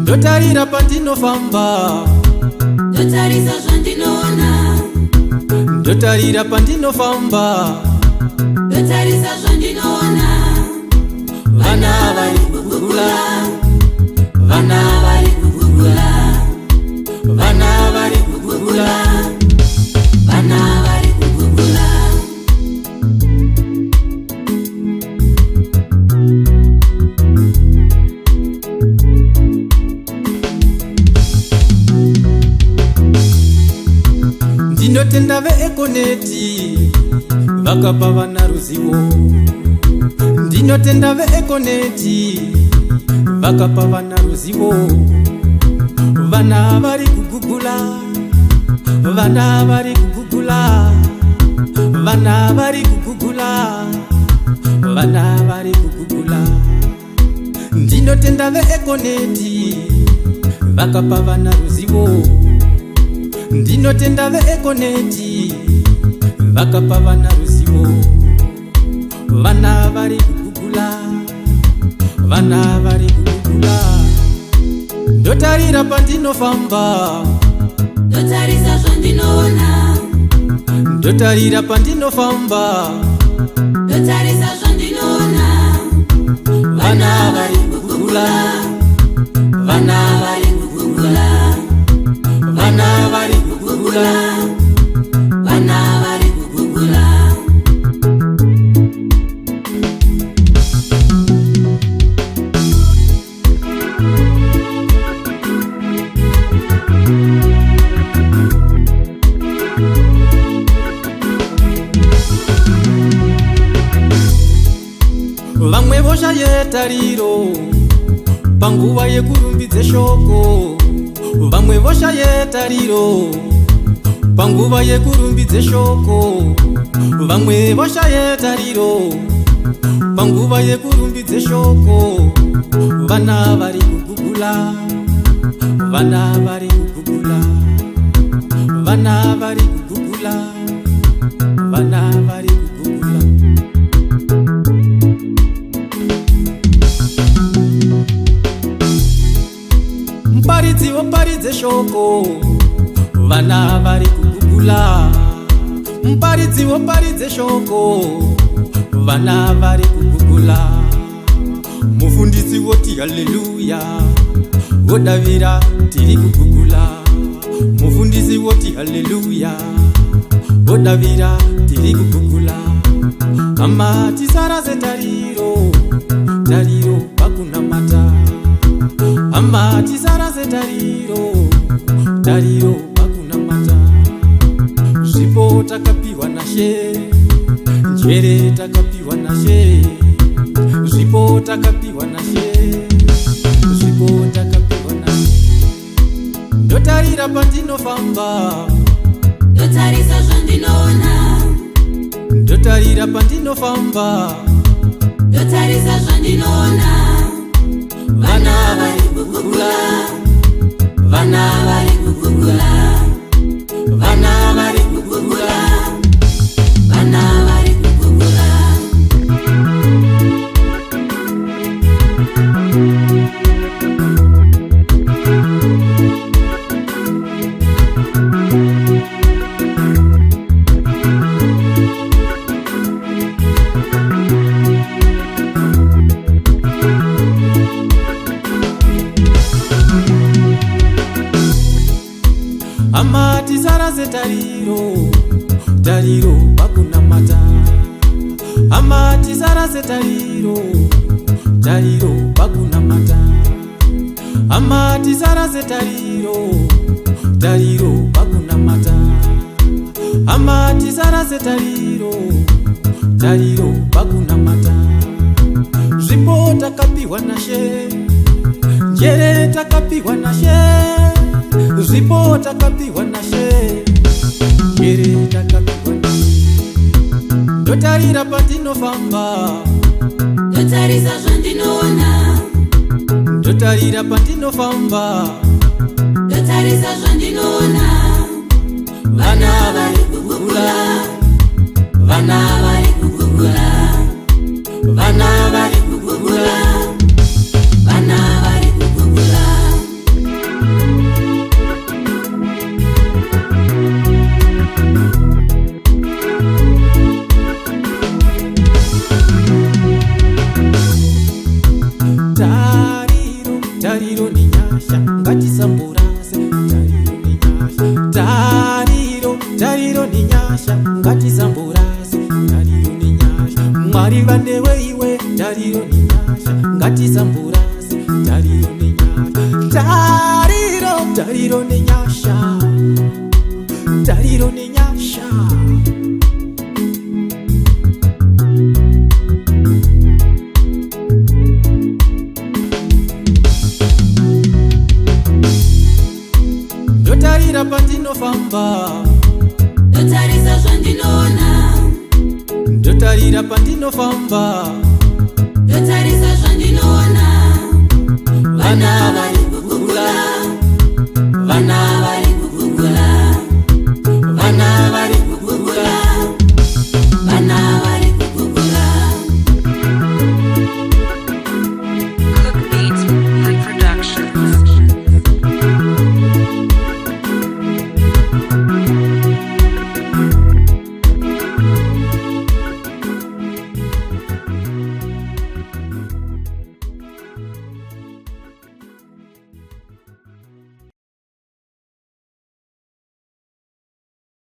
Ndotarira pandinofamba, ndotarisa zvandinoona, ndotarira pandinofamba, ndotarisa zvandinoona. Vana vari kugugula, vana vari kugugula, vana vari kugugula, vana vari kugugula. Ndinotenda veEkoneti vakapa vana ruzivo. Ndinotenda veEkoneti vakapa vana ruzivo. Vana vari kugugula, vana vari kugugula, vana vari kugugula, vana vari kugugula. Ndinotenda veEkoneti vakapa vana ruzivo. Ndinotenda veEkoneti vakapa vana ruzivo. Vana vari kugugula, vana vari kugugula. Ndotarira pandinofamba, Ndotarisa zvandinoona, ndotarira pandinofamba, ndotarisa zvandinoona. Vana vari kugugula, vana vari kugugula, vana vari kugugula, vana vari kugugula. vamwe voshaye tariro panguva yekurumbidze shoko. Vamwe voshaye tariro panguva yekurumbidze shoko. Vamwe voshaye tariro panguva yekurumbidze shoko. Vana vari kugugula, vana vari kugugula, vana vari kugugula, vana vari kugugula. Mparidzi woparidze shoko, vana vari kugugula. Mparidzi woparidze shoko, vana vari kugugula. Mufundisi woti haleluya, wodavira tiri kugugula. Mufundisi woti haleluya, wodavira tiri kugugula. Ama tisaraze tariro, tariro pakunamata. Ama tisaraze tariro, tariro pakunamata. Zvipo takapiwa naShe, njere takapiwa naShe. Zvipo takapiwa naShe, zvipo takapiwa naShe. Ndotarira pandinofamba, Ndotarisa zvandinoona, ndotarira pandinofamba, ndotarisa zvandinoona. Vana vari kugugula, vana vari kugugula, vana vari kugugula, vana vari kugugula. Ama tisaraze tariro, tariro pakunamata. Ama tisaraze tariro, tariro pakunamata. Ama tisaraze tariro, tariro pakunamata. Ama tisaraze tariro, tariro pakunamata. Zvipo takapiwa naShe, njere takapiwa naShe. Zvipo takapiwa naShe, njere takapiwa ndotarira pandinofamba, ndotarisa zvandinoona, ndotarira pandinofamba, ndotarisa zvandinoona. Vana vari kukukula, vana vari kukukula, vana vari kukukula, vana vari kukukula. Tariro, tariro ni nyasha, ngatisamburase. Tariro ni nyasha, tariro, tariro ni nyasha, ngatisamburase. Tariro ni nyasha, Mwari vanewe iwe. Tariro ni nyasha, ngatisamburase. Tariro ni nyasha, tariro, tariro ni nyasha, tariro ni nyasha. Ndotarira pandinofamba, Ndotarisa zvandinoona, ndotarira pandinofamba, ndotarisa zvandinoona. Vana vari